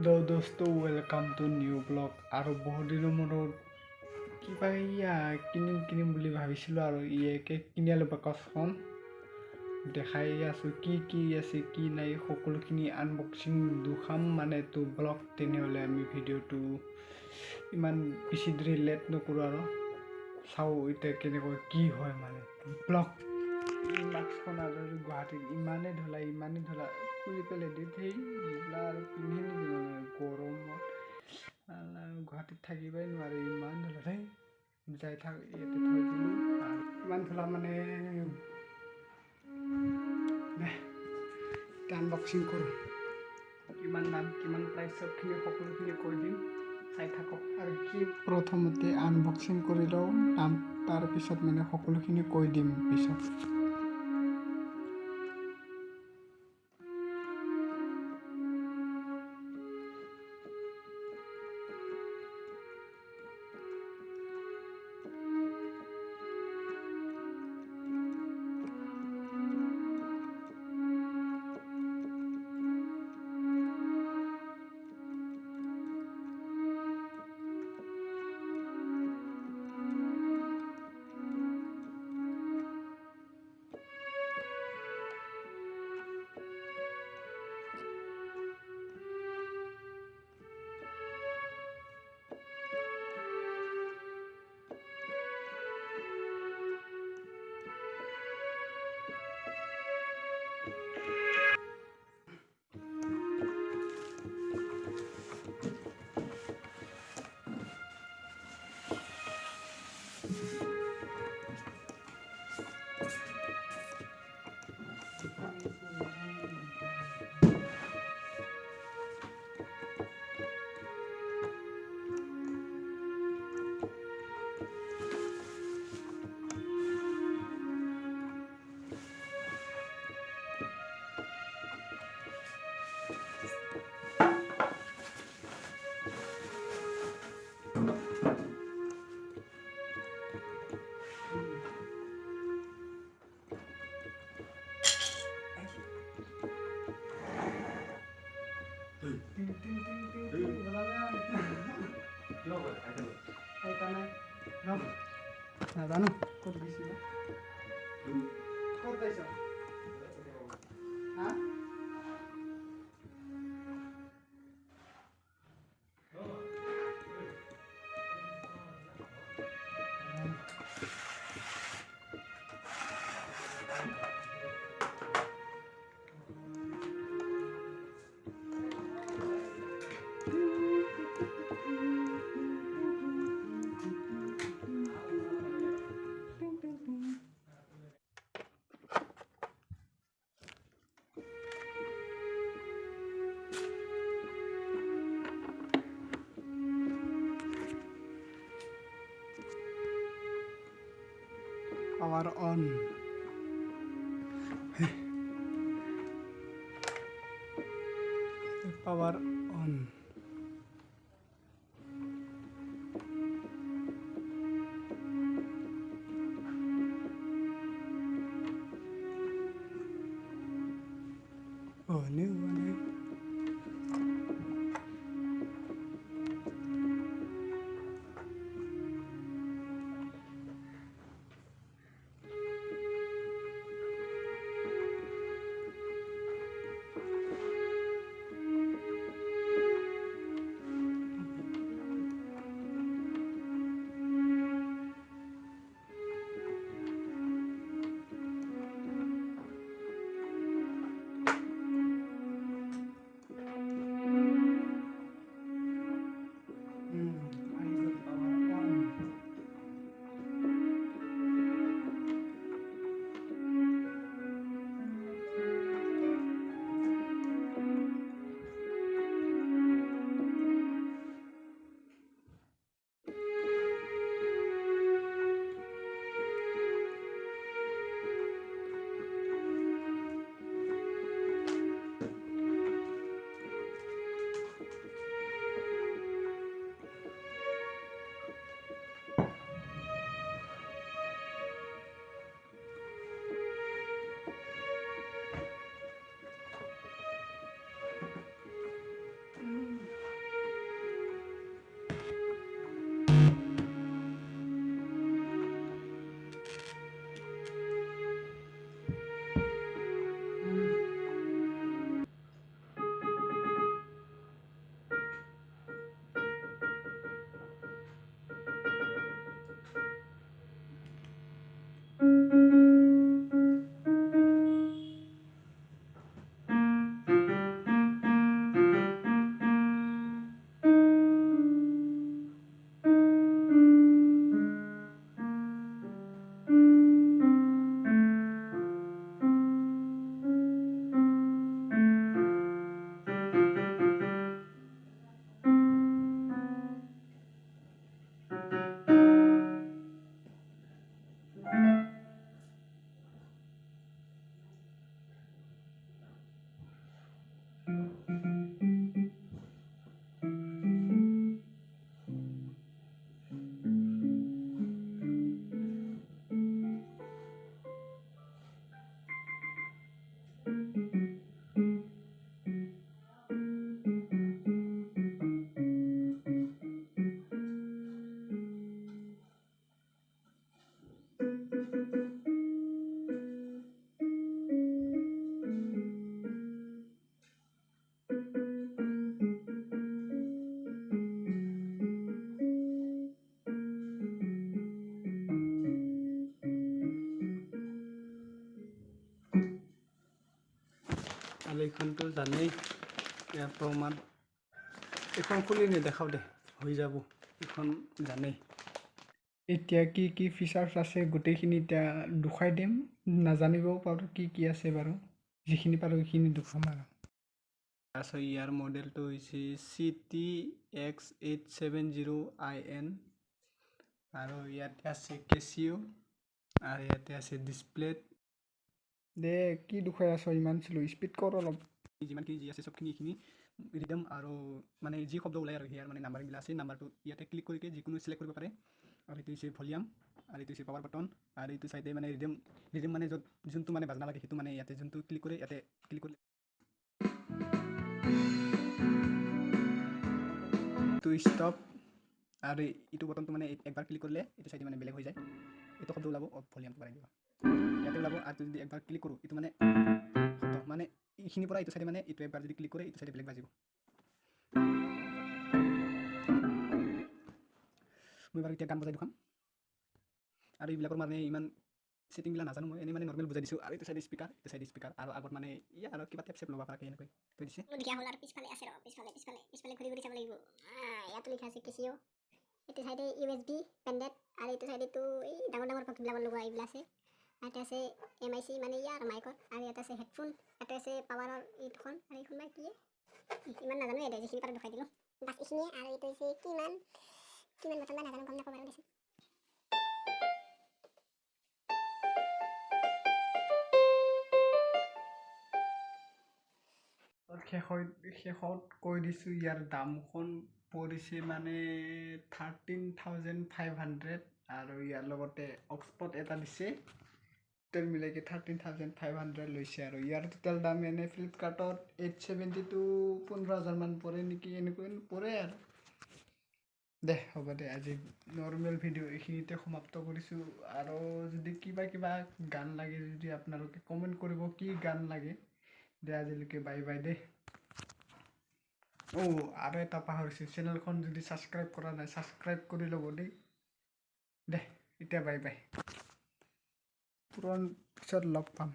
দোস্ত welcome to new blog. আৰু বহুত দিনৰ মূৰত কিবা কিনিম বুলি ভাবিছিলোঁ আৰু ইয়াকে কিনি আলোঁ বাকচখন দেখাই আছোঁ কি আছে কি নাই সকলোখিনি আনবক্সিং দুখাম মানে তো ব্লগ। তেনেহ'লে আমি ভিডিঅ'টো ইমান বেছি দেৰি লেট নকৰোঁ আৰু চাওঁ এতিয়া কেনেকৈ কি হয় মানে ব্লগ। মাস্কখন আৰু গুৱাহাটীত ইমানেই ধূলা খুলি পেলাই দি সেই এইবিলাক আৰু পিন্ধি নিদিব মানে গৰমত গুৱাহাটীত থাকিবই নোৱাৰে ইমান ধূলা দেই। যাই থাক ইয়াতে থৈ দিলোঁ আৰু ইমান ধূলা মানে আনবক্সিং কৰোঁ। কিমান দাম কিমান প্ৰাইচ চবখিনি সকলোখিনি কৈ দিম, চাই থাকক। আৰু কি প্ৰথমতে আনবক্সিং কৰি লওঁ দাম, তাৰপিছত মানে সকলোখিনি কৈ দিম পিছত। নাজানো ক'ত গৈছিল ক'ত পাইছ হা power on. Power on. Oh, new one. নহ'লে এইখনতো জানেই ইয়াৰ প্ৰমাণ এইখন খুলি নেদেখাওঁ দে হৈ যাব এইখন জানেই এতিয়া কি কি ফিচাৰ্ছ আছে গোটেইখিনি এতিয়া দুখাই দিম নাজানিবও পাৰোঁ কি আছে বাৰু যিখিনি পাৰোঁ সেইখিনি দুখাম আৰু তাৰপিছত ইয়াৰ মডেলটো হৈছে CT-X870IN আৰু ইয়াতে আছে কেচিঅ' আৰু ইয়াতে আছে ডিছপ্লেত দে কি দুখাই আছ ইমান শ্ল' স্পীড কৰ অলপ যিমানখিনি যি আছে চবখিনি এইখিনি ৰিডম আৰু মানে যি শব্দ ওলায় আৰু সেয়াৰ মানে নাম্বাৰবিলাক আছে নাম্বাৰটো ইয়াতে ক্লিক কৰি যিকোনো চিলেক্ট কৰিব পাৰে আৰু এইটো হৈছে ভলিউম আৰু এইটো হৈছে পাৱাৰ বাটন আৰু এইটো চাইডে মানে ৰিডম মানে য'ত যোনটো মানে বাজনা লাগে সেইটো মানে ইয়াতে যোনটো ক্লিক কৰে ইয়াতে ক্লিক কৰিলে এইটো ষ্টপ আৰু এইটো বটনটো মানে একবাৰ ক্লিক কৰিলে এইটো চাইডে মানে বেলেগ হৈ যায় এইটো শব্দ ওলাব ভলিউমটো বাঢ়াই দিব ইয়াতে ওলাব আৰু যদি একবাৰ ক্লিক কৰোঁ এইটো মানে শব্দ মানে এইখিনিৰ পৰা এইটো চাইডে মানে এইটো একবাৰ যদি ক্লিক কৰে এইটো চাইডে বেলেগ বাজিব মই বাৰু এতিয়া গান বজাই দেখাম আৰু এইবিলাকৰ মানে ইমান ছেটিংবিলাক নাজানো মই এনেই মানে নৰ্মেল বুজাই দিছোঁ আৰু এইটো চাইডে স্পীকাৰ আৰু আগত মানে ইয়াৰ আৰু কিবা টেপ চেপ ল'ব পৰাকৈ এনেকৈ থৈ দিছে দিয়া হ'ল আৰু পিছফালে আছে পিছফালে ঘূৰি চাব লাগিব ইয়াতো লিখা আছে কেচিঅ' এইটো চাইডে USB পেনড্ৰাইভ আৰু এইটো চাইডেতো এই ডাঙৰ পক্ষীবিলাকৰ লগোৱা এইবিলাক আছে ইয়াতে আছে MIC মানে ইয়াৰ মাইকৰ আৰু ইয়াতে আছে হেডফোন ইয়াতে আছে পাৱাৰৰ এইখন আৰু এইখন বা কি ইমান নাজানো ইয়াতে যিখিনি পাৰোঁ দেখাই দিলোঁ বাছ এইখিনিয়ে আৰু এইটো হৈছে কিমান বটন বা নাজানো গম নাপাওঁ বাৰু দেচোন শেষত কৈ দিছোঁ ইয়াৰ দামখন পৰিছে মানে 13,500 আৰু ইয়াৰ লগতে অক্সফৰ্ড এটা দিছে টোটেল মিলাইকে 13,500 লৈছে আৰু ইয়াৰ টোটেল দাম এনে ফ্লিপকাৰ্টত 870 to 15,000 মান পৰে নেকি এনেকৈ পৰে আৰু দে হ'ব দে আজি নৰ্মেল ভিডিঅ' এইখিনিতে সমাপ্ত কৰিছোঁ আৰু যদি কিবা গান লাগে যদি আপোনালোকে কমেণ্ট কৰিব কি গান লাগে দে আজিলৈকে বাই দে আৰু এটা পাহৰিছোঁ চেনেলখন যদি ছাবস্ক্ৰাইব কৰা নাই ছাবস্ক্ৰাইব কৰি ল'ব দেই দে এতিয়া বাই পুৰণ পিছত লগ পাম